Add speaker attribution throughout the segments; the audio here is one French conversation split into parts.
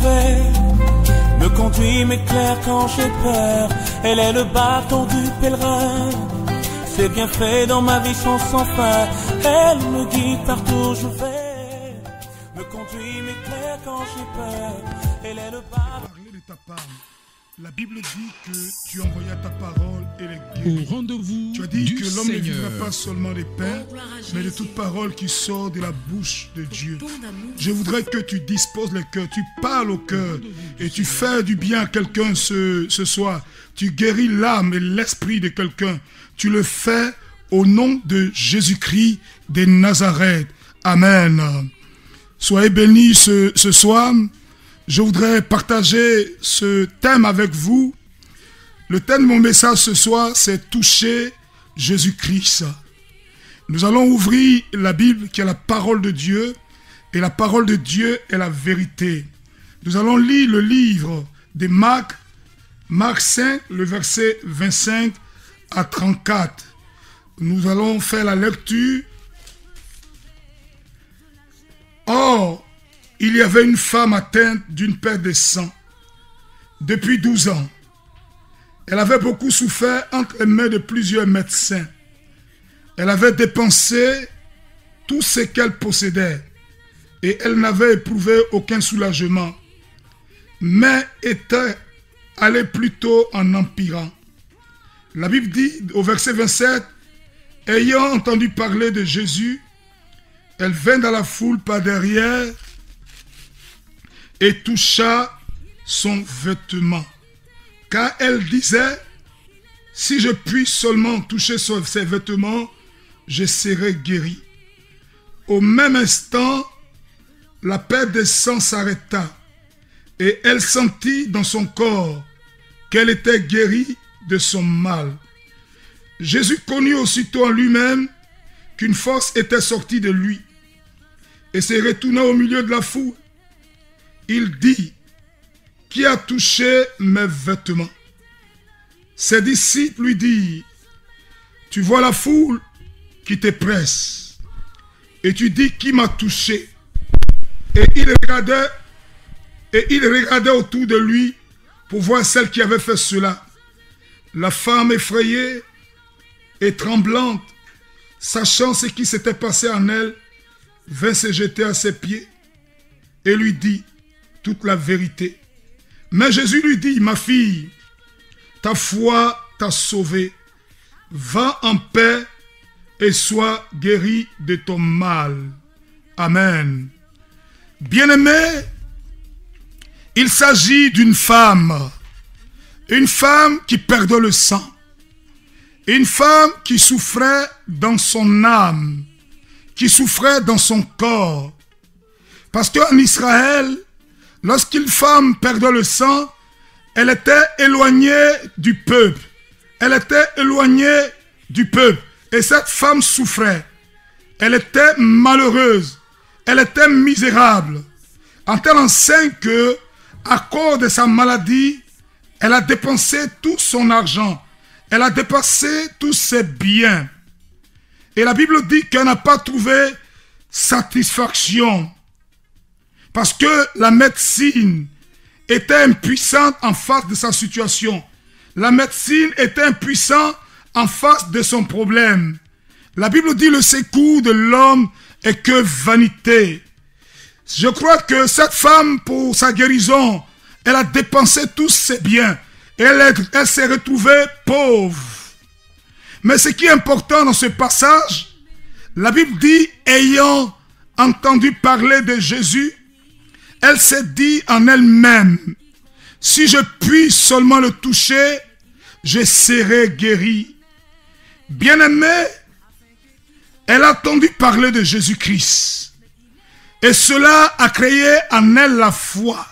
Speaker 1: vais. Me conduit, m'éclaire quand j'ai peur. Elle est le bâton du pèlerin. Ses bienfaits dans ma vie sont sans fin. Elle me guide partout où je vais. Me conduit, m'éclaire quand j'ai peur. Elle est le bâton.
Speaker 2: Parler de ta part. La Bible dit que tu envoyas ta parole et les guéris.
Speaker 3: Au rendez-vous
Speaker 2: tu as dit que l'homme ne
Speaker 3: Seigneur.
Speaker 2: vivra pas seulement des pain, mais de toute parole qui sort de la bouche de Dieu. Je voudrais que tu disposes le cœur, tu parles au cœur et tu fais du bien à quelqu'un ce soir. Tu guéris l'âme et l'esprit de quelqu'un. Tu le fais au nom de Jésus-Christ de Nazareth. Amen. Soyez bénis ce soir. Je voudrais partager ce thème avec vous. Le thème de mon message ce soir, c'est toucher Jésus-Christ. Nous allons ouvrir la Bible qui est la parole de Dieu. Et la parole de Dieu est la vérité. Nous allons lire le livre de Marc 5, le verset 25 à 34. Nous allons faire la lecture. Or, il y avait une femme atteinte d'une perte de sang depuis 12 ans. Elle avait beaucoup souffert entre les mains de plusieurs médecins. Elle avait dépensé tout ce qu'elle possédait et elle n'avait éprouvé aucun soulagement, mais était allée plutôt en empirant. La Bible dit au verset 27, « Ayant entendu parler de Jésus, elle vint dans la foule par derrière et toucha son vêtement. Car elle disait, si je puis seulement toucher ses vêtements, je serai guéri. Au même instant, la perte de sang s'arrêta et elle sentit dans son corps qu'elle était guérie de son mal. Jésus connut aussitôt en lui-même qu'une force était sortie de lui et se retourna au milieu de la foule. Il dit, qui a touché mes vêtements? Ses disciples lui dirent, tu vois la foule qui te presse et tu dis qui m'a touché? Et il regardait autour de lui pour voir celle qui avait fait cela. La femme effrayée et tremblante, sachant ce qui s'était passé en elle, vint se jeter à ses pieds et lui dit toute la vérité. Mais Jésus lui dit, ma fille, ta foi t'a sauvée. Va en paix et sois guérie de ton mal. Amen. Bien-aimé, il s'agit d'une femme qui perdait le sang, une femme qui souffrait dans son âme, qui souffrait dans son corps. Parce qu'en Israël, lorsqu'une femme perdait le sang, elle était éloignée du peuple. Elle était éloignée du peuple. Et cette femme souffrait. Elle était malheureuse. Elle était misérable. En tel enseigne que, à cause de sa maladie, elle a dépensé tout son argent. Elle a dépensé tous ses biens. Et la Bible dit qu'elle n'a pas trouvé satisfaction. Parce que la médecine était impuissante en face de sa situation. La médecine était impuissante en face de son problème. La Bible dit le secours de l'homme est que vanité. Je crois que cette femme, pour sa guérison, elle a dépensé tous ses biens. Et elle s'est retrouvée pauvre. Mais ce qui est important dans ce passage, la Bible dit, ayant entendu parler de Jésus, elle s'est dit en elle-même, si je puis seulement le toucher, je serai guéri. Bien-aimée, elle a entendu parler de Jésus-Christ. Et cela a créé en elle la foi.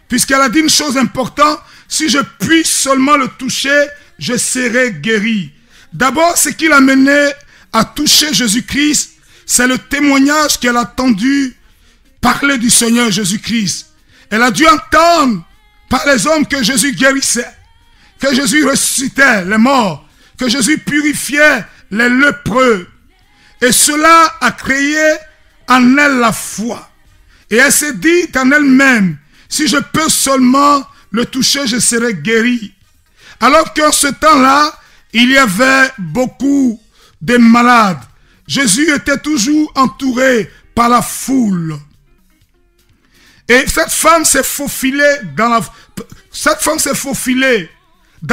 Speaker 2: Puisqu'elle a dit une chose importante, si je puis seulement le toucher, je serai guéri. D'abord, ce qui l'a mené à toucher Jésus-Christ, c'est le témoignage qu'elle a entendu parler du Seigneur Jésus-Christ. Elle a dû entendre par les hommes que Jésus guérissait, que Jésus ressuscitait les morts, que Jésus purifiait les lépreux. Et cela a créé en elle la foi. Et elle s'est dit en elle-même, si je peux seulement le toucher, je serai guéri. Alors qu'en ce temps-là, il y avait beaucoup de malades. Jésus était toujours entouré par la foule. Et cette femme s'est faufilée dans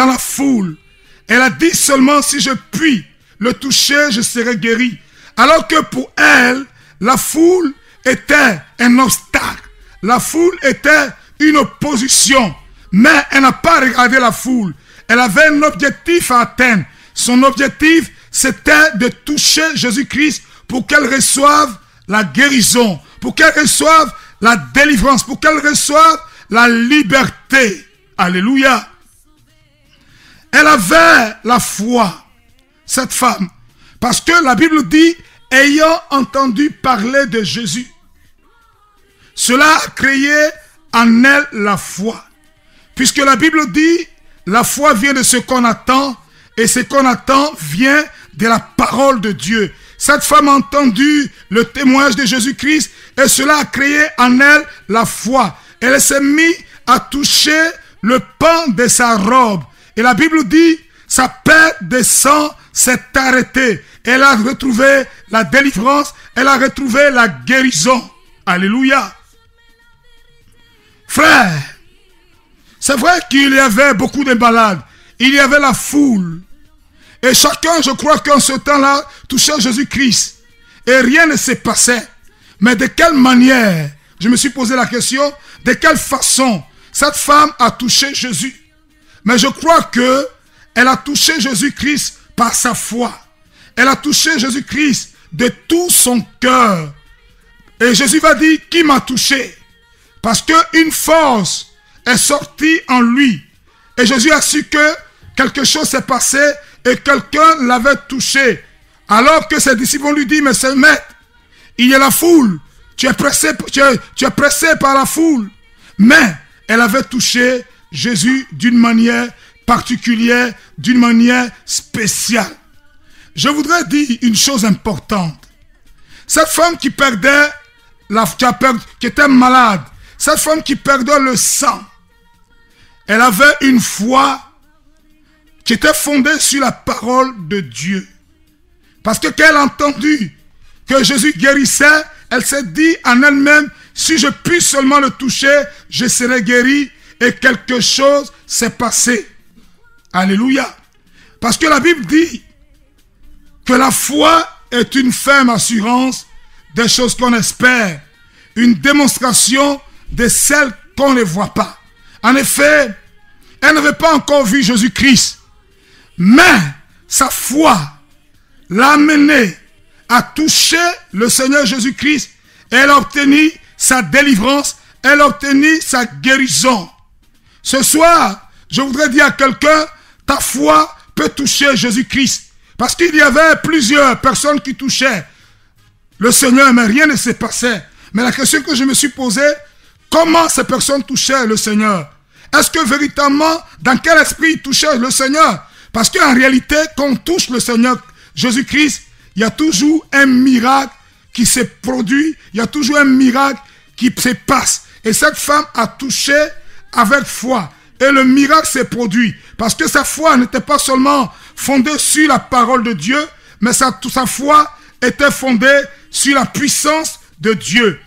Speaker 2: la foule. Elle a dit seulement, si je puis le toucher, je serai guéri. Alors que pour elle, la foule était un obstacle. La foule était une opposition. Mais elle n'a pas regardé la foule. Elle avait un objectif à atteindre. Son objectif, c'était de toucher Jésus-Christ pour qu'elle reçoive la guérison, pour qu'elle reçoive la délivrance, pour qu'elle reçoive la liberté. Alléluia. Elle avait la foi, cette femme, parce que la Bible dit, ayant entendu parler de Jésus, cela a créé en elle la foi. Puisque la Bible dit, la foi vient de ce qu'on attend, et ce qu'on attend vient de la parole de Dieu. Cette femme a entendu le témoignage de Jésus-Christ, et cela a créé en elle la foi. Elle s'est mise à toucher le pan de sa robe. Et la Bible dit, sa perte de sang s'est arrêtée. Elle a retrouvé la délivrance, elle a retrouvé la guérison. Alléluia. Frère, c'est vrai qu'il y avait beaucoup de malades. Il y avait la foule. Et chacun, je crois qu'en ce temps-là, touchait Jésus-Christ. Et rien ne s'est passé. Mais de quelle manière, je me suis posé la question, de quelle façon cette femme a touché Jésus? Mais je crois que elle a touché Jésus-Christ par sa foi. Elle a touché Jésus-Christ de tout son cœur. Et Jésus va dire, qui m'a touché? Parce qu'une force est sortie en lui. Et Jésus a su que quelque chose s'est passé et quelqu'un l'avait touché. Alors que ses disciples lui disent, mais c'est le maître, il y a la foule. Tu es pressé par la foule. Mais elle avait touché Jésus d'une manière particulière, d'une manière spéciale. Je voudrais dire une chose importante. Cette femme qui perdait, qui était malade, cette femme qui perdait le sang, elle avait une foi qui était fondée sur la parole de Dieu. Parce que quand elle a entendu que Jésus guérissait, elle s'est dit en elle-même, si je puis seulement le toucher, je serai guéri. Et quelque chose s'est passé. Alléluia. Parce que la Bible dit que la foi est une ferme assurance des choses qu'on espère. Une démonstration de celles qu'on ne voit pas. En effet, elle n'avait pas encore vu Jésus-Christ. Mais sa foi l'a amenée à toucher le Seigneur Jésus-Christ. Elle a obtenu sa délivrance. Elle a obtenu sa guérison. Ce soir, je voudrais dire à quelqu'un, ta foi peut toucher Jésus-Christ. Parce qu'il y avait plusieurs personnes qui touchaient le Seigneur, mais rien ne s'est passé. Mais la question que je me suis posée, comment ces personnes touchaient le Seigneur? Est-ce que véritablement, dans quel esprit ils touchaient le Seigneur? Parce qu'en réalité, quand on touche le Seigneur Jésus-Christ, il y a toujours un miracle qui se produit, il y a toujours un miracle qui se passe. Et cette femme a touché avec foi. Et le miracle s'est produit. Parce que sa foi n'était pas seulement fondée sur la parole de Dieu, mais sa foi était fondée sur la puissance de Dieu.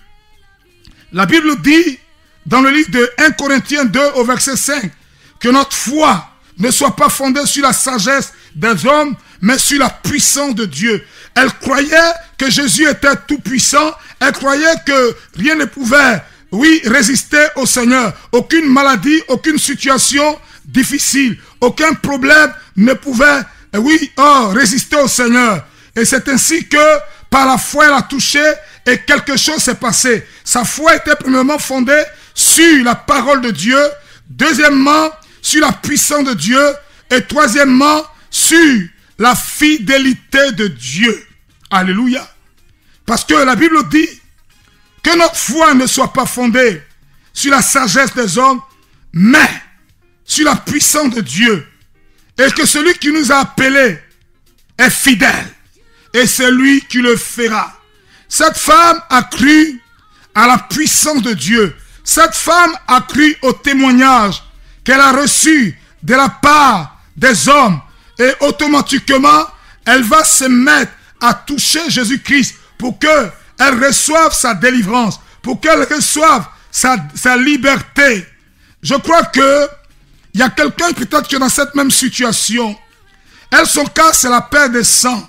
Speaker 2: La Bible dit, dans le livre de 1 Corinthiens 2 au verset 5, que notre foi ne soit pas fondée sur la sagesse des hommes, mais sur la puissance de Dieu. Elle croyait que Jésus était tout puissant. Elle croyait que rien ne pouvait, résister au Seigneur. Aucune maladie, aucune situation difficile, aucun problème ne pouvait, résister au Seigneur. Et c'est ainsi que, par la foi, elle a touché et quelque chose s'est passé. Sa foi était premièrement fondée sur la parole de Dieu. Deuxièmement, sur la puissance de Dieu. Et troisièmement, sur la fidélité de Dieu. Alléluia. Parce que la Bible dit que notre foi ne soit pas fondée sur la sagesse des hommes, mais sur la puissance de Dieu. Et que celui qui nous a appelés est fidèle. Et c'est lui qui le fera. Cette femme a cru à la puissance de Dieu. Cette femme a cru au témoignage qu'elle a reçu de la part des hommes et automatiquement, elle va se mettre à toucher Jésus-Christ pour qu'elle reçoive sa délivrance, pour qu'elle reçoive sa liberté. Je crois que il y a quelqu'un peut-être qui est dans cette même situation. Elle, son cas, c'est la perte de sang.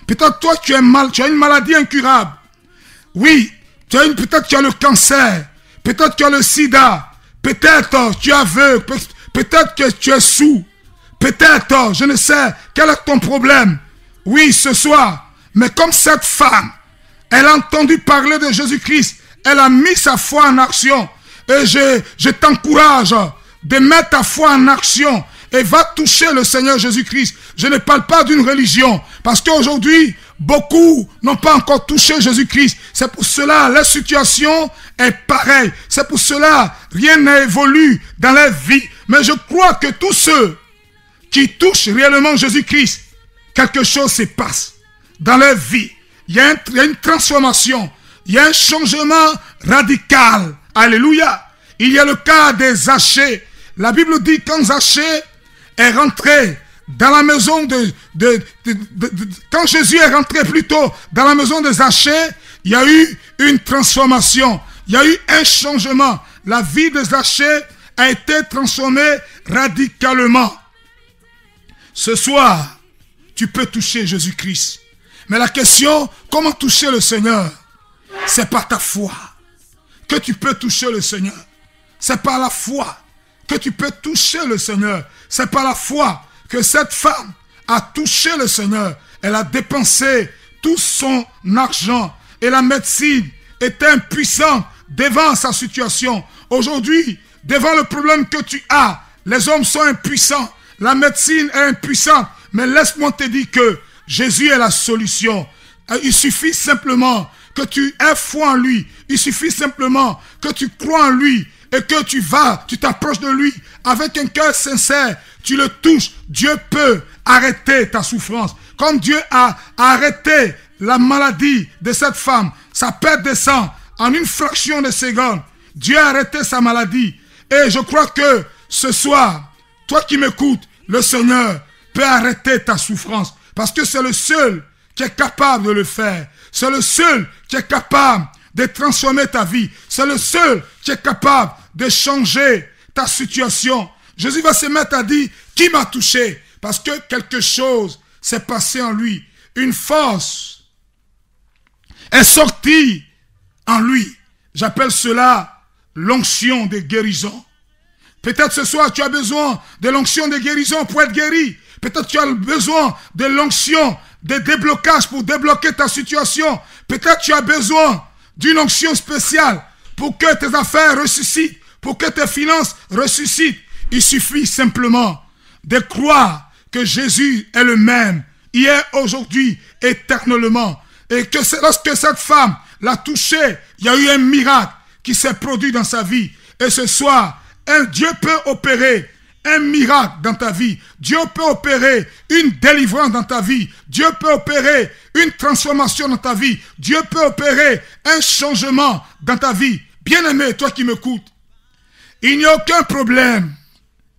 Speaker 2: Peut-être toi, tu as une maladie incurable. Oui, peut-être tu as le cancer. Peut-être tu as le sida. Peut-être tu es aveugle. Peut-être que tu es sourd. Peut-être, je ne sais, quel est ton problème. Oui, ce soir. Mais comme cette femme, elle a entendu parler de Jésus-Christ. Elle a mis sa foi en action. Et je t'encourage de mettre ta foi en action et va toucher le Seigneur Jésus-Christ. Je ne parle pas d'une religion, parce qu'aujourd'hui, beaucoup n'ont pas encore touché Jésus-Christ. C'est pour cela, la situation est pareille. C'est pour cela, rien n'évolue dans leur vie. Mais je crois que tous ceux qui touchent réellement Jésus-Christ, quelque chose se passe dans leur vie. Il y a une transformation. Il y a un changement radical. Alléluia. Il y a le cas des Zachée. La Bible dit quand Zachée est rentré dans la maison quand Jésus est rentré plutôt dans la maison de Zachée, il y a eu une transformation. Il y a eu un changement. La vie de Zachée a été transformée radicalement. Ce soir, tu peux toucher Jésus-Christ. Mais la question, comment toucher le Seigneur? C'est par ta foi que tu peux toucher le Seigneur. C'est par la foi que tu peux toucher le Seigneur. C'est par la foi que cette femme a touché le Seigneur. Elle a dépensé tout son argent et la médecine était impuissante devant sa situation. Aujourd'hui, devant le problème que tu as, les hommes sont impuissants, la médecine est impuissante. Mais laisse-moi te dire que Jésus est la solution. Il suffit simplement que tu aies foi en lui. Il suffit simplement que tu crois en lui et que tu t'approches de lui avec un cœur sincère. Tu le touches. Dieu peut arrêter ta souffrance. Comme Dieu a arrêté la maladie de cette femme, sa perte de sang, en une fraction de seconde, Dieu a arrêté sa maladie. Et je crois que ce soir, toi qui m'écoutes, le Seigneur peut arrêter ta souffrance. Parce que c'est le seul qui est capable de le faire. C'est le seul qui est capable de transformer ta vie. C'est le seul qui est capable de changer ta situation. Jésus va se mettre à dire, qui m'a touché? Parce que quelque chose s'est passé en lui. Une force est sortie en lui. J'appelle cela l'onction de guérison. Peut-être ce soir, tu as besoin de l'onction de guérison pour être guéri. Peut-être tu as besoin de l'onction de déblocage pour débloquer ta situation. Peut-être tu as besoin d'une onction spéciale pour que tes affaires ressuscitent, pour que tes finances ressuscitent. Il suffit simplement de croire que Jésus est le même, hier, aujourd'hui, éternellement. Et que lorsque cette femme l'a touché, il y a eu un miracle qui s'est produit dans sa vie. Et ce soir, Dieu peut opérer un miracle dans ta vie. Dieu peut opérer une délivrance dans ta vie. Dieu peut opérer une transformation dans ta vie. Dieu peut opérer un changement dans ta vie. Bien-aimé, toi qui m'écoutes, il n'y a aucun problème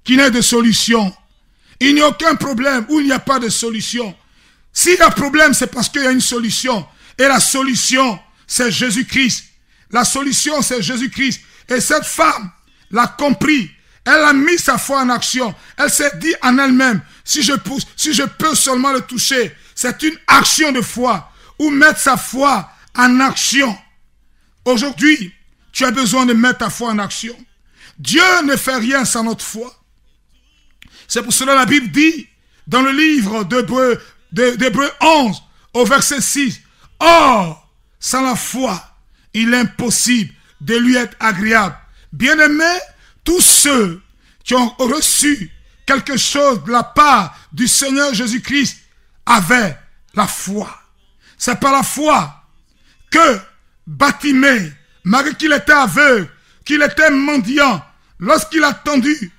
Speaker 2: qui n'ait de solution. Il n'y a aucun problème où il n'y a pas de solution. S'il y a un problème, c'est parce qu'il y a une solution. Et la solution, c'est Jésus-Christ. La solution, c'est Jésus-Christ. Et cette femme l'a compris. Elle a mis sa foi en action. Elle s'est dit en elle-même, si je peux seulement le toucher, c'est une action de foi. Ou mettre sa foi en action. Aujourd'hui, tu as besoin de mettre ta foi en action. Dieu ne fait rien sans notre foi. C'est pour cela que la Bible dit, dans le livre d'Hébreux 11, au verset 6, « Or, sans la foi, il est impossible de lui être agréable. » Bien-aimés, tous ceux qui ont reçu quelque chose de la part du Seigneur Jésus-Christ avaient la foi. C'est par la foi que Bartimée, malgré qu'il était aveugle, qu'il était mendiant, lorsqu'il a entendu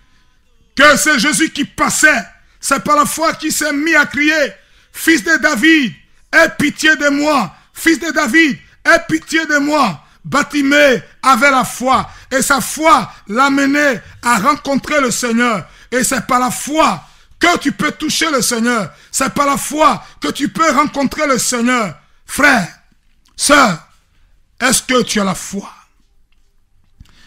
Speaker 2: que c'est Jésus qui passait, c'est par la foi qu'il s'est mis à crier, « Fils de David, aie pitié de moi! Fils de David, aie pitié de moi! » Bartimée avait la foi. Et sa foi l'a mené à rencontrer le Seigneur. Et c'est par la foi que tu peux toucher le Seigneur. C'est par la foi que tu peux rencontrer le Seigneur. Frère, sœur, est-ce que tu as la foi?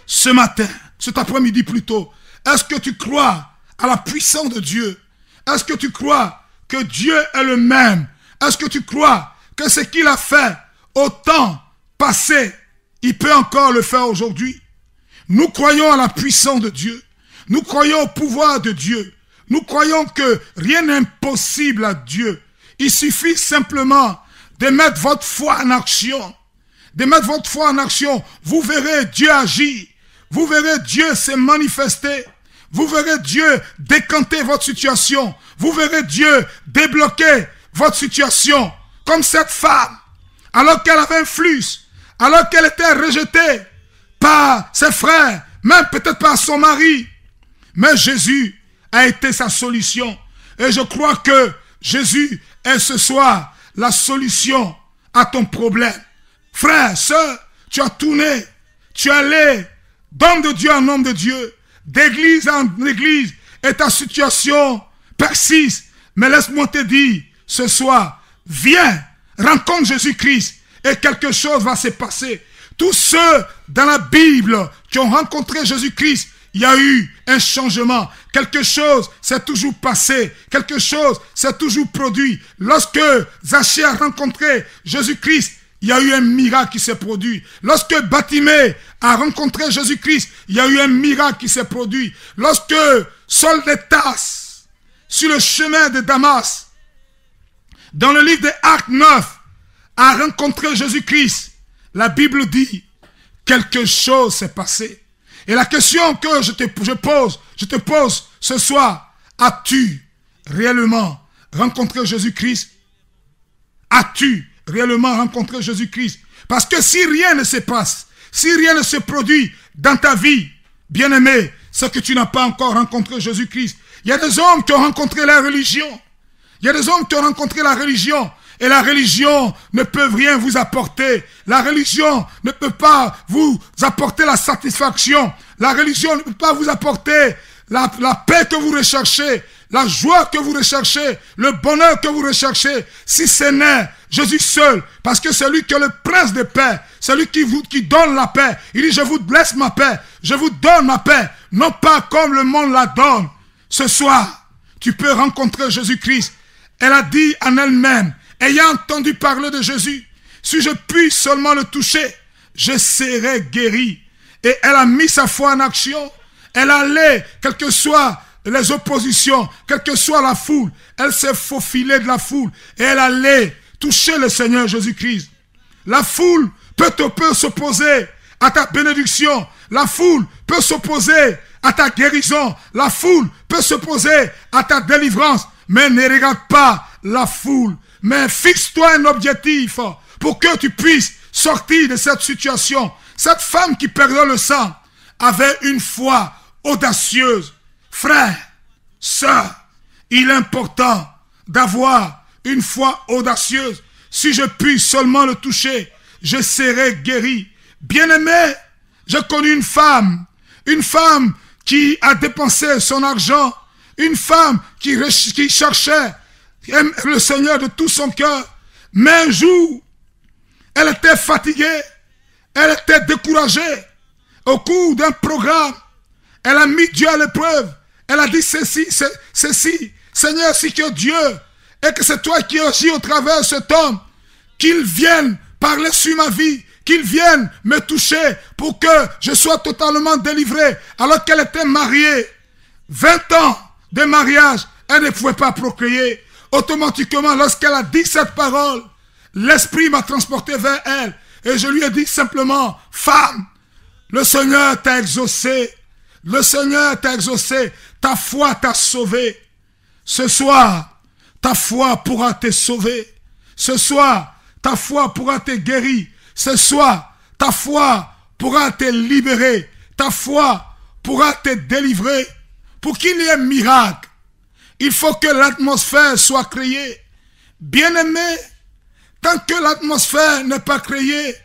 Speaker 2: Ce matin, cet après-midi plutôt, est-ce que tu crois à la puissance de Dieu? Est-ce que tu crois que Dieu est le même? Est-ce que tu crois que ce qu'il a fait au temps passé, il peut encore le faire aujourd'hui? Nous croyons à la puissance de Dieu. Nous croyons au pouvoir de Dieu. Nous croyons que rien n'est impossible à Dieu. Il suffit simplement de mettre votre foi en action. De mettre votre foi en action. Vous verrez Dieu agir. Vous verrez Dieu se manifester. Vous verrez Dieu décanter votre situation. Vous verrez Dieu débloquer votre situation. Comme cette femme, alors qu'elle avait un flux, alors qu'elle était rejetée par ses frères, même peut-être par son mari. Mais Jésus a été sa solution. Et je crois que Jésus est ce soir la solution à ton problème. Frère, sœur, tu as tourné, tu es allé d'homme de Dieu en homme de Dieu, d'église en église, et ta situation persiste. Mais laisse-moi te dire, ce soir, viens, rencontre Jésus-Christ, et quelque chose va se passer. Tous ceux dans la Bible qui ont rencontré Jésus-Christ, il y a eu un changement. Quelque chose s'est toujours passé. Quelque chose s'est toujours produit. Lorsque Zachée a rencontré Jésus-Christ, il y a eu un miracle qui s'est produit. Lorsque Bartimée a rencontré Jésus-Christ, il y a eu un miracle qui s'est produit. Lorsque Saul de Tarse, sur le chemin de Damas, dans le livre des Actes 9, a rencontré Jésus-Christ, la Bible dit, quelque chose s'est passé. Et la question que je te pose ce soir, as-tu réellement rencontré Jésus-Christ? As-tu réellement rencontré Jésus-Christ? Parce que si rien ne se passe, si rien ne se produit dans ta vie, bien-aimé, c'est que tu n'as pas encore rencontré Jésus-Christ. Il y a des hommes qui ont rencontré la religion. Il y a des hommes qui ont rencontré la religion. Et la religion ne peut rien vous apporter. La religion ne peut pas vous apporter la satisfaction. La religion ne peut pas vous apporter la paix que vous recherchez, la joie que vous recherchez, le bonheur que vous recherchez, si ce n'est Jésus seul. Parce que c'est lui qui est le prince de paix, c'est lui qui donne la paix. Il dit, je vous laisse ma paix, je vous donne ma paix, non pas comme le monde la donne. Ce soir, tu peux rencontrer Jésus-Christ. Elle a dit en elle-même, ayant entendu parler de Jésus, si je puis seulement le toucher, je serai guéri. Et elle a mis sa foi en action. Elle allait, quelles que soient les oppositions, quelle que soit la foule, elle s'est faufilée de la foule. Et elle allait toucher le Seigneur Jésus-Christ. La foule peut s'opposer à ta bénédiction. La foule peut s'opposer à ta guérison. La foule peut s'opposer à ta délivrance. Mais ne regarde pas la foule. Mais fixe-toi un objectif pour que tu puisses sortir de cette situation. Cette femme qui perdait le sang avait une foi audacieuse. Frère, sœur, il est important d'avoir une foi audacieuse. Si je puis seulement le toucher, je serai guéri. Bien-aimé, j'ai connu une femme qui a dépensé son argent, une femme qui cherchait le Seigneur de tout son cœur. Mais un jour, elle était fatiguée, elle était découragée. Au cours d'un programme, elle a mis Dieu à l'épreuve. Elle a dit ceci, Seigneur, si que Dieu, et que c'est toi qui agis au travers de cet homme, qu'il vienne parler sur ma vie, qu'il vienne me toucher pour que je sois totalement délivré. Alors qu'elle était mariée, 20 ans de mariage, elle ne pouvait pas procréer. Automatiquement, lorsqu'elle a dit cette parole, l'Esprit m'a transporté vers elle. Et je lui ai dit simplement, femme, le Seigneur t'a exaucé. Le Seigneur t'a exaucé. Ta foi t'a sauvé. Ce soir, ta foi pourra te sauver. Ce soir, ta foi pourra te guérir. Ce soir, ta foi pourra te libérer. Ta foi pourra te délivrer. Pour qu'il y ait un miracle, il faut que l'atmosphère soit créée. Bien-aimé, tant que l'atmosphère n'est pas créée,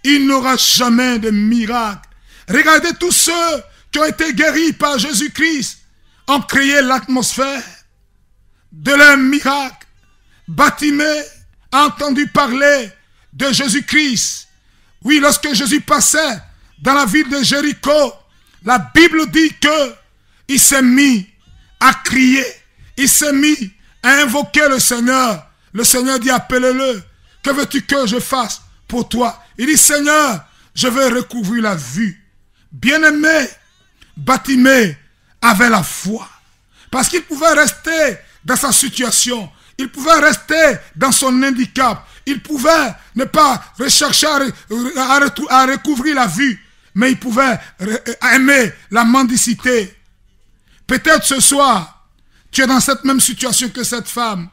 Speaker 2: il n'y aura jamais de miracle. Regardez tous ceux qui ont été guéris par Jésus-Christ, ont créé l'atmosphère de leur miracle. Bartimée a entendu parler de Jésus-Christ. Oui, lorsque Jésus passait dans la ville de Jéricho, la Bible dit que il s'est mis à crier, il s'est mis à invoquer le Seigneur. Le Seigneur dit, appelle-le. Que veux-tu que je fasse pour toi? Il dit, Seigneur, je veux recouvrir la vue. Bien-aimé, Bartimée avait la foi. Parce qu'il pouvait rester dans sa situation. Il pouvait rester dans son handicap. Il pouvait ne pas rechercher à recouvrir la vue. Mais il pouvait aimer la mendicité. Peut-être ce soir, tu es dans cette même situation que cette femme.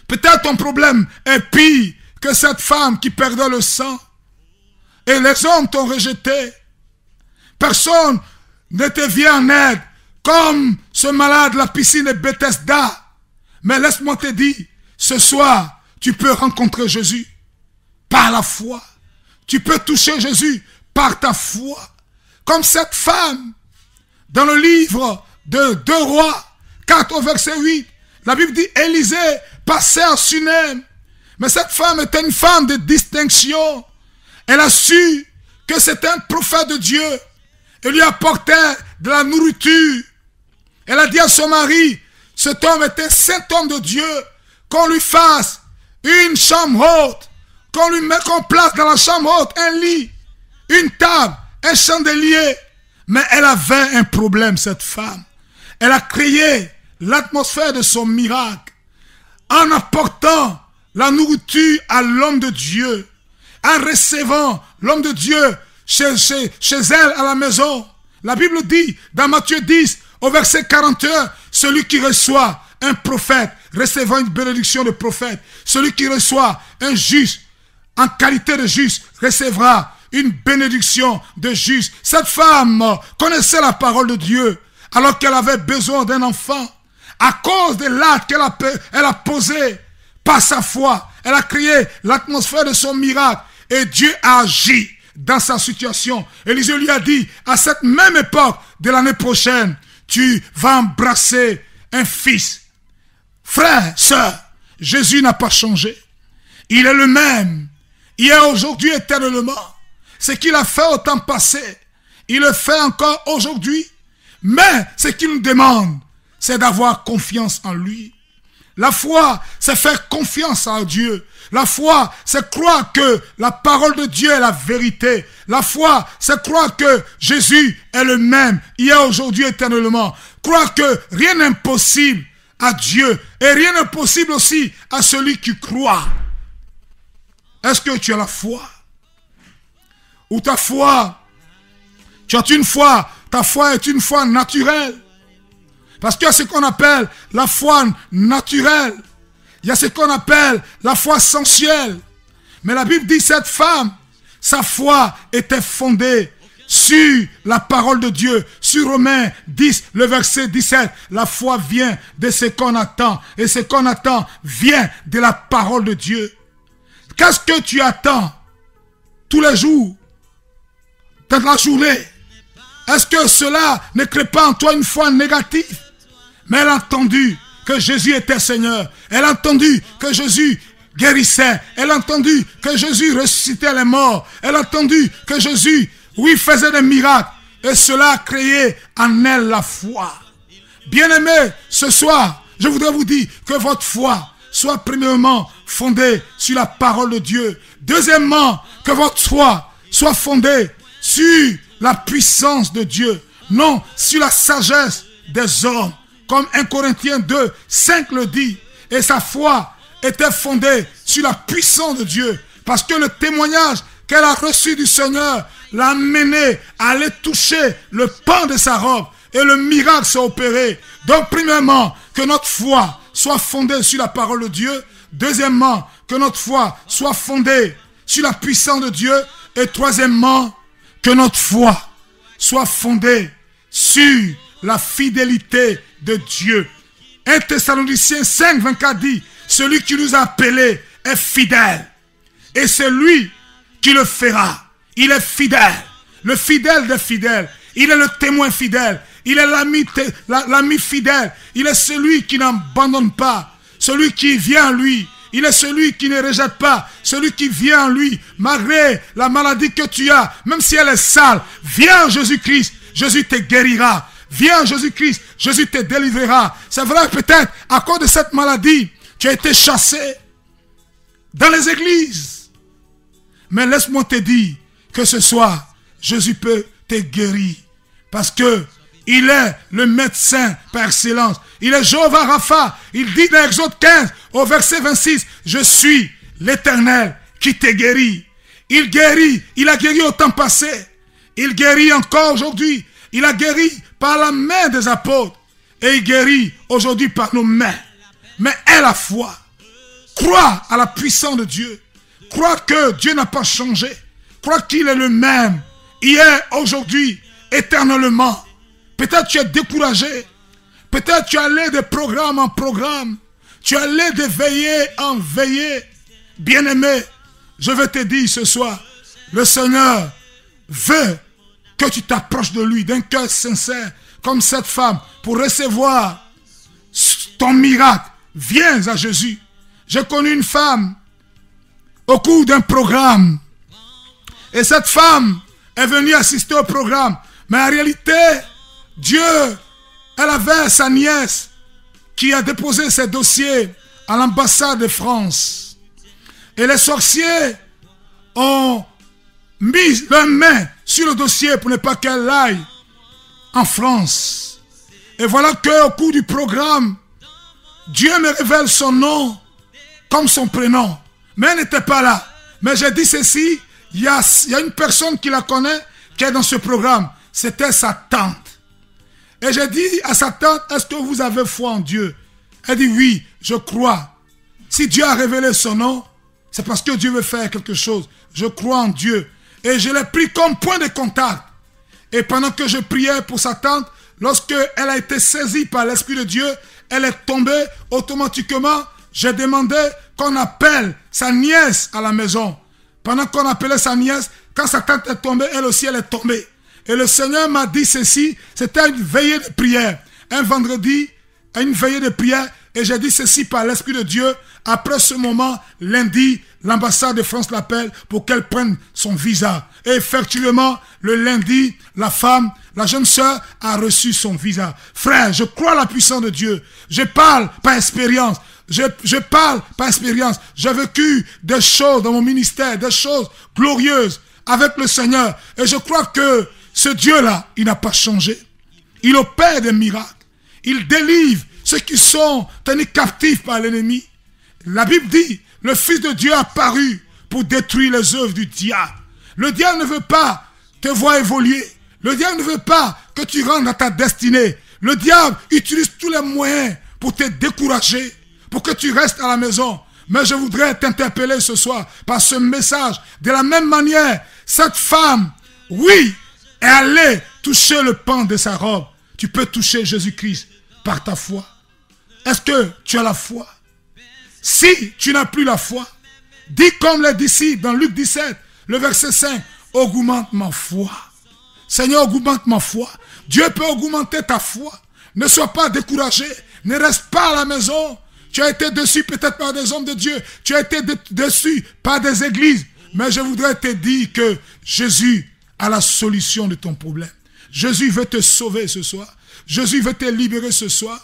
Speaker 2: Peut-être ton problème est pire que cette femme qui perdait le sang. Et les hommes t'ont rejeté. Personne ne te vient en aide. Comme ce malade, la piscine de Bethesda. Mais laisse-moi te dire, ce soir, tu peux rencontrer Jésus par la foi. Tu peux toucher Jésus par ta foi. Comme cette femme, dans le livre de 2 Rois, 4 au verset 8, la Bible dit, Élisée passait à Sunem. Mais cette femme était une femme de distinction. Elle a su que c'était un prophète de Dieu. Elle lui apportait de la nourriture. Elle a dit à son mari, cet homme était un saint homme de Dieu, qu'on lui fasse une chambre haute, qu'on place dans la chambre haute un lit, une table, un chandelier. Mais elle avait un problème, cette femme. Elle a créé l'atmosphère de son miracle en apportant la nourriture à l'homme de Dieu, en recevant l'homme de Dieu chez elle à la maison. La Bible dit dans Matthieu 10 au verset 41, celui qui reçoit un prophète recevant une bénédiction de prophète, celui qui reçoit un juste en qualité de juste recevra une bénédiction de juste. Cette femme connaissait la parole de Dieu alors qu'elle avait besoin d'un enfant. À cause de l'acte qu'elle a posé par sa foi, elle a créé l'atmosphère de son miracle et Dieu a agi dans sa situation. Élisée lui a dit, à cette même époque de l'année prochaine, tu vas embrasser un fils. Frère, sœur, Jésus n'a pas changé. Il est le même. Hier, aujourd'hui, éternellement. Ce qu'il a fait au temps passé, il le fait encore aujourd'hui. Mais ce qu'il nous demande, c'est d'avoir confiance en lui. La foi, c'est faire confiance en Dieu. La foi, c'est croire que la parole de Dieu est la vérité. La foi, c'est croire que Jésus est le même, hier, aujourd'hui, éternellement. Croire que rien n'est impossible à Dieu et rien n'est possible aussi à celui qui croit. Est-ce que tu as la foi? Ou ta foi, tu as une foi, ta foi est une foi naturelle. Parce qu'il y a ce qu'on appelle la foi naturelle. Il y a ce qu'on appelle la foi sensuelle. Mais la Bible dit cette femme, sa foi était fondée sur la parole de Dieu. Sur Romains 10, le verset 17, la foi vient de ce qu'on attend. Et ce qu'on attend vient de la parole de Dieu. Qu'est-ce que tu attends tous les jours de la journée? Est-ce que cela ne crée pas en toi une foi négative? Mais elle a entendu que Jésus était Seigneur. Elle a entendu que Jésus guérissait. Elle a entendu que Jésus ressuscitait les morts. Elle a entendu que Jésus, oui, faisait des miracles. Et cela a créé en elle la foi. Bien-aimés, ce soir, je voudrais vous dire que votre foi soit premièrement fondée sur la parole de Dieu. Deuxièmement, que votre foi soit fondée sur la puissance de Dieu. Non, sur la sagesse des hommes. Comme 1 Corinthiens 2, 5 le dit. Et sa foi était fondée sur la puissance de Dieu. Parce que le témoignage qu'elle a reçu du Seigneur l'a amené à aller toucher le pan de sa robe. Et le miracle s'est opéré. Donc premièrement, que notre foi soit fondée sur la parole de Dieu. Deuxièmement, que notre foi soit fondée sur la puissance de Dieu. Et troisièmement, que notre foi soit fondée sur la fidélité de Dieu. 1 Thessaloniciens 5, 24 dit, celui qui nous a appelés est fidèle. Et c'est lui qui le fera. Il est fidèle. le fidèle des fidèles. Il est le témoin fidèle. Il est l'ami fidèle. Il est celui qui n'abandonne pas. Celui qui vient à lui. Il est celui qui ne rejette pas. Celui qui vient à lui. Malgré la maladie que tu as, même si elle est sale, viens Jésus-Christ. Jésus te guérira. Viens Jésus-Christ. Jésus te délivrera. C'est vrai, peut-être, à cause de cette maladie, tu as été chassé dans les églises. Mais laisse-moi te dire que ce soir, Jésus peut te guérir. Parce que il est le médecin par excellence. Il est Jéhovah Rapha. Il dit dans Exode 15 au verset 26, je suis l'Éternel qui te guérit. Il guérit. Il a guéri au temps passé. Il guérit encore aujourd'hui. Il a guéri par la main des apôtres. Et il guérit aujourd'hui par nos mains. Mais aie la foi. Crois à la puissance de Dieu. Crois que Dieu n'a pas changé. Crois qu'il est le même. Hier, aujourd'hui, éternellement. Peut-être tu es découragé. Peut-être tu es allé de programme en programme. Tu es allé de veillée en veillée. Bien-aimé, je veux te dire ce soir, le Seigneur veut que tu t'approches de lui d'un cœur sincère, comme cette femme, pour recevoir ton miracle. Viens à Jésus. J'ai connu une femme au cours d'un programme. Et cette femme est venue assister au programme. Mais en réalité, Dieu, elle avait sa nièce qui a déposé ses dossiers à l'ambassade de France. Et les sorciers ont mis leurs mains sur le dossier pour ne pas qu'elle aille en France. Et voilà qu'au cours du programme, Dieu me révèle son nom comme son prénom. Mais elle n'était pas là. Mais j'ai dit ceci, il y a une personne qui la connaît, qui est dans ce programme. C'était sa tante. Et j'ai dit à sa tante, est-ce que vous avez foi en Dieu? Elle dit oui, je crois. Si Dieu a révélé son nom, c'est parce que Dieu veut faire quelque chose. Je crois en Dieu. Et je l'ai pris comme point de contact. Et pendant que je priais pour sa tante, lorsque elle a été saisie par l'Esprit de Dieu, elle est tombée automatiquement. J'ai demandé qu'on appelle sa nièce à la maison. Pendant qu'on appelait sa nièce, quand sa tante est tombée, elle aussi elle est tombée. Et le Seigneur m'a dit ceci, c'était une veillée de prière. Un vendredi, une veillée de prière. Et j'ai dit ceci par l'Esprit de Dieu. Après ce moment, lundi, l'ambassade de France l'appelle pour qu'elle prenne son visa. Et effectivement, le lundi, la jeune sœur a reçu son visa. Frère, je crois à la puissance de Dieu. Je parle par expérience. Je parle par expérience. J'ai vécu des choses dans mon ministère, des choses glorieuses avec le Seigneur. Et je crois que ce Dieu-là, il n'a pas changé. Il opère des miracles. Il délivre ceux qui sont tenus captifs par l'ennemi. La Bible dit, le Fils de Dieu a paru pour détruire les œuvres du diable. Le diable ne veut pas te voir évoluer. Le diable ne veut pas que tu rentres dans ta destinée. Le diable utilise tous les moyens pour te décourager, pour que tu restes à la maison. Mais je voudrais t'interpeller ce soir par ce message. De la même manière, cette femme, oui, est allée toucher le pan de sa robe. Tu peux toucher Jésus-Christ par ta foi. Est-ce que tu as la foi? Si tu n'as plus la foi, dis comme les disciples dans Luc 17, le verset 5, augmente ma foi. Seigneur, augmente ma foi. Dieu peut augmenter ta foi. Ne sois pas découragé. Ne reste pas à la maison. Tu as été déçu peut-être par des hommes de Dieu. Tu as été déçu par des églises. Mais je voudrais te dire que Jésus a la solution de ton problème. Jésus veut te sauver ce soir. Jésus veut te libérer ce soir.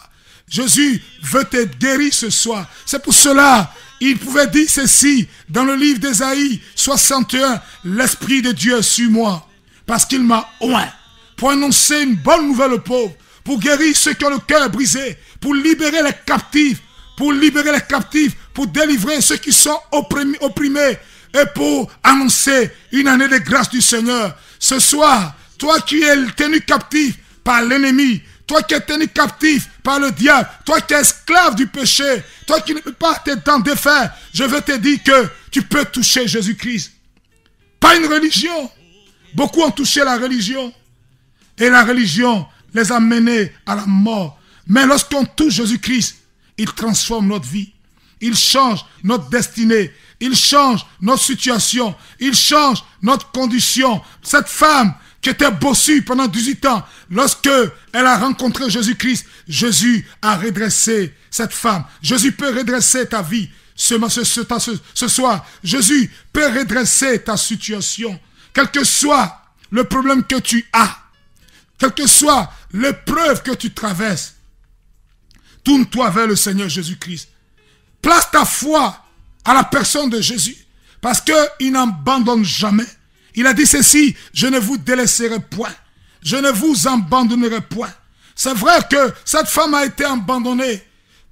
Speaker 2: Jésus veut te guérir ce soir. C'est pour cela, il pouvait dire ceci dans le livre d'Ésaïe 61. L'Esprit de Dieu est sur moi, parce qu'il m'a oint pour annoncer une bonne nouvelle aux pauvres, pour guérir ceux qui ont le cœur brisé, pour libérer les captifs, pour délivrer ceux qui sont opprimés, et pour annoncer une année de grâce du Seigneur. Ce soir, toi qui es tenu captif par l'ennemi, toi qui es tenu captif par le diable, toi qui es esclave du péché, toi qui ne peux pas t'en défaire, je veux te dire que tu peux toucher Jésus-Christ. Pas une religion. Beaucoup ont touché la religion. Et la religion les a menés à la mort. Mais lorsqu'on touche Jésus-Christ, il transforme notre vie. Il change notre destinée. Il change notre situation. Il change notre condition. Cette femme, qui était bossue pendant 18 ans, lorsque elle a rencontré Jésus-Christ, Jésus a redressé cette femme. Jésus peut redresser ta vie ce soir. Jésus peut redresser ta situation. Quel que soit le problème que tu as, quelle que soit l'épreuve que tu traverses, tourne-toi vers le Seigneur Jésus-Christ. Place ta foi à la personne de Jésus, parce qu'il n'abandonne jamais. Il a dit ceci, je ne vous délaisserai point, je ne vous abandonnerai point. C'est vrai que cette femme a été abandonnée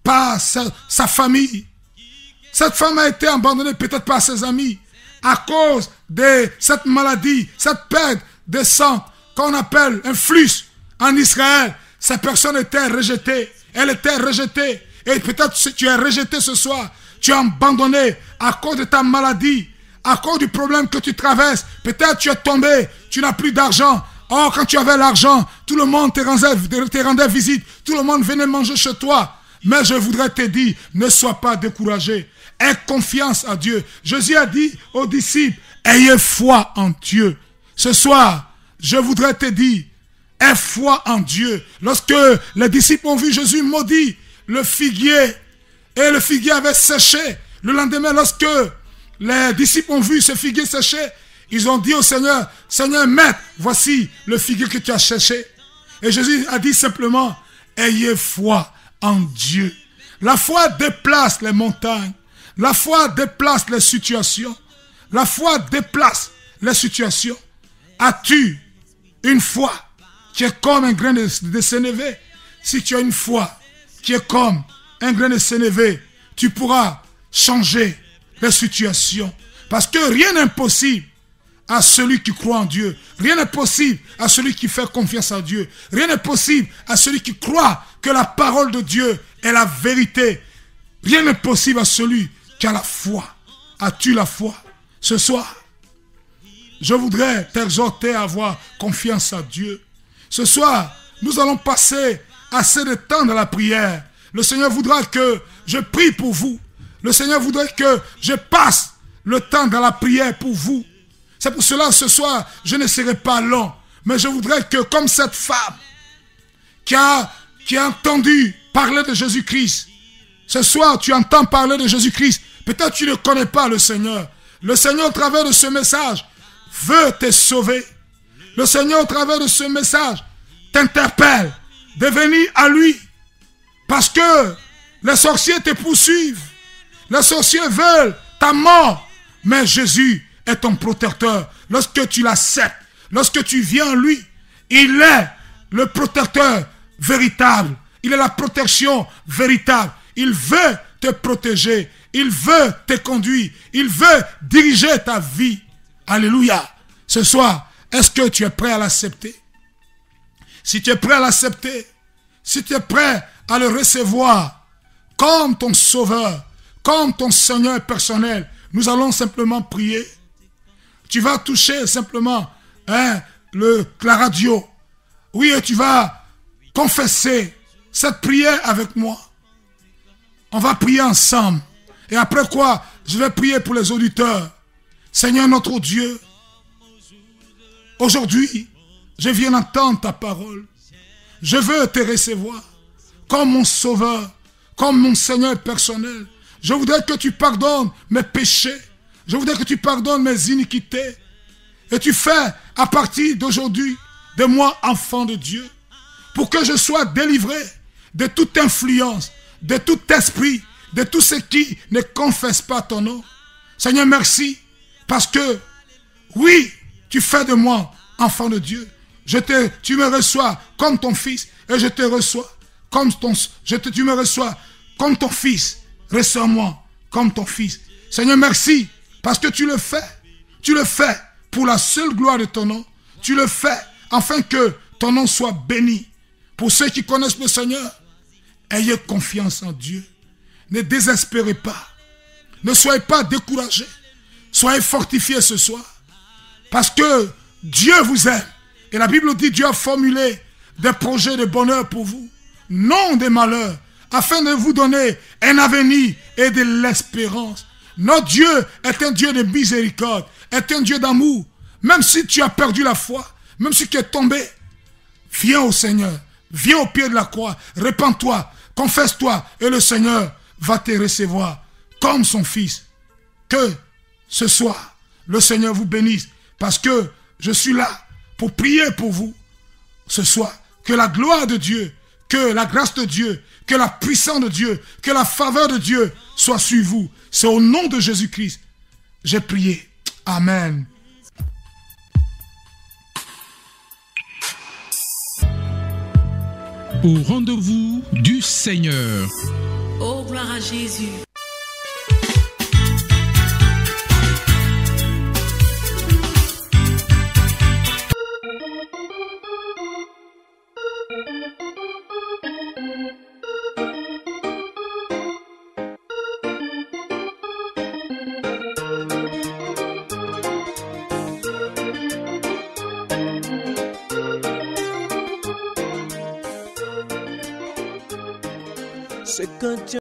Speaker 2: par sa famille. Cette femme a été abandonnée peut-être par ses amis à cause de cette maladie, cette perte de sang qu'on appelle un flux en Israël. Cette personne était rejetée. Elle était rejetée. Et peut-être si tu es rejeté ce soir, tu es abandonné à cause de ta maladie, à cause du problème que tu traverses. Peut-être tu es tombé, tu n'as plus d'argent. Or, quand tu avais l'argent, tout le monde te rendait visite. Tout le monde venait manger chez toi. Mais je voudrais te dire, ne sois pas découragé. Aie confiance en Dieu. Jésus a dit aux disciples, ayez foi en Dieu. Ce soir, je voudrais te dire, aie foi en Dieu. Lorsque les disciples ont vu Jésus maudit le figuier, et le figuier avait séché, le lendemain, lorsque les disciples ont vu ce figuier séché, ils ont dit au Seigneur, Seigneur, maître, voici le figuier que tu as séché. Et Jésus a dit simplement, ayez foi en Dieu. La foi déplace les montagnes. La foi déplace les situations. La foi déplace les situations. As-tu une foi qui est comme un grain de sénévé? Si tu as une foi qui est comme un grain de sénévé, tu pourras changer les situations. Parce que rien n'est impossible à celui qui croit en Dieu. Rien n'est possible à celui qui fait confiance en Dieu. Rien n'est possible à celui qui croit que la parole de Dieu est la vérité. Rien n'est possible à celui qui a la foi. As-tu la foi? Ce soir, je voudrais t'exhorter à avoir confiance en Dieu. Ce soir, nous allons passer assez de temps dans la prière. Le Seigneur voudra que je prie pour vous. Le Seigneur voudrait que je passe le temps dans la prière pour vous. C'est pour cela, ce soir, je ne serai pas long. Mais je voudrais que, comme cette femme qui a entendu parler de Jésus-Christ, ce soir, tu entends parler de Jésus-Christ. Peut-être tu ne connais pas le Seigneur. Le Seigneur, au travers de ce message, veut te sauver. Le Seigneur, au travers de ce message, t'interpelle de venir à lui. Parce que les sorciers te poursuivent. Les sorciers veulent ta mort. Mais Jésus est ton protecteur. Lorsque tu l'acceptes, lorsque tu viens à lui, il est le protecteur véritable. Il est la protection véritable. Il veut te protéger. Il veut te conduire. Il veut diriger ta vie. Alléluia. Ce soir, est-ce que tu es prêt à l'accepter? Si tu es prêt à l'accepter, si tu es prêt à le recevoir comme ton sauveur, comme ton Seigneur personnel, nous allons simplement prier. Tu vas toucher simplement la radio. Oui, et tu vas confesser cette prière avec moi. On va prier ensemble. Et après quoi, je vais prier pour les auditeurs. Seigneur notre Dieu, aujourd'hui, je viens d'entendre ta parole. Je veux te recevoir comme mon sauveur, comme mon Seigneur personnel. Je voudrais que tu pardonnes mes péchés. Je voudrais que tu pardonnes mes iniquités. Et tu fais à partir d'aujourd'hui de moi enfant de Dieu. Pour que je sois délivré de toute influence, de tout esprit, de tout ce qui ne confesse pas ton nom. Seigneur, merci. Parce que, oui, tu fais de moi enfant de Dieu. Tu me reçois comme ton fils. Et je te reçois comme tu me reçois comme ton fils. Reçois-moi comme ton fils. Seigneur, merci. Parce que tu le fais. Tu le fais pour la seule gloire de ton nom. Tu le fais afin que ton nom soit béni. Pour ceux qui connaissent le Seigneur, ayez confiance en Dieu. Ne désespérez pas. Ne soyez pas découragés. Soyez fortifiés ce soir. Parce que Dieu vous aime. Et la Bible dit, Dieu a formulé des projets de bonheur pour vous. Non des malheurs. Afin de vous donner un avenir et de l'espérance. Notre Dieu est un Dieu de miséricorde. Est un Dieu d'amour. Même si tu as perdu la foi. même si tu es tombé, viens au Seigneur. Viens au pied de la croix. Répands-toi. Confesse-toi. Et le Seigneur va te recevoir comme son fils. Que ce soir, le Seigneur vous bénisse. Parce que je suis là pour prier pour vous. Ce soir, que la gloire de Dieu, que la grâce de Dieu, que la puissance de Dieu, que la faveur de Dieu soit sur vous. C'est au nom de Jésus-Christ. J'ai prié. Amen.
Speaker 3: Au rendez-vous du Seigneur.
Speaker 4: Oh, gloire à Jésus.
Speaker 1: C'est quand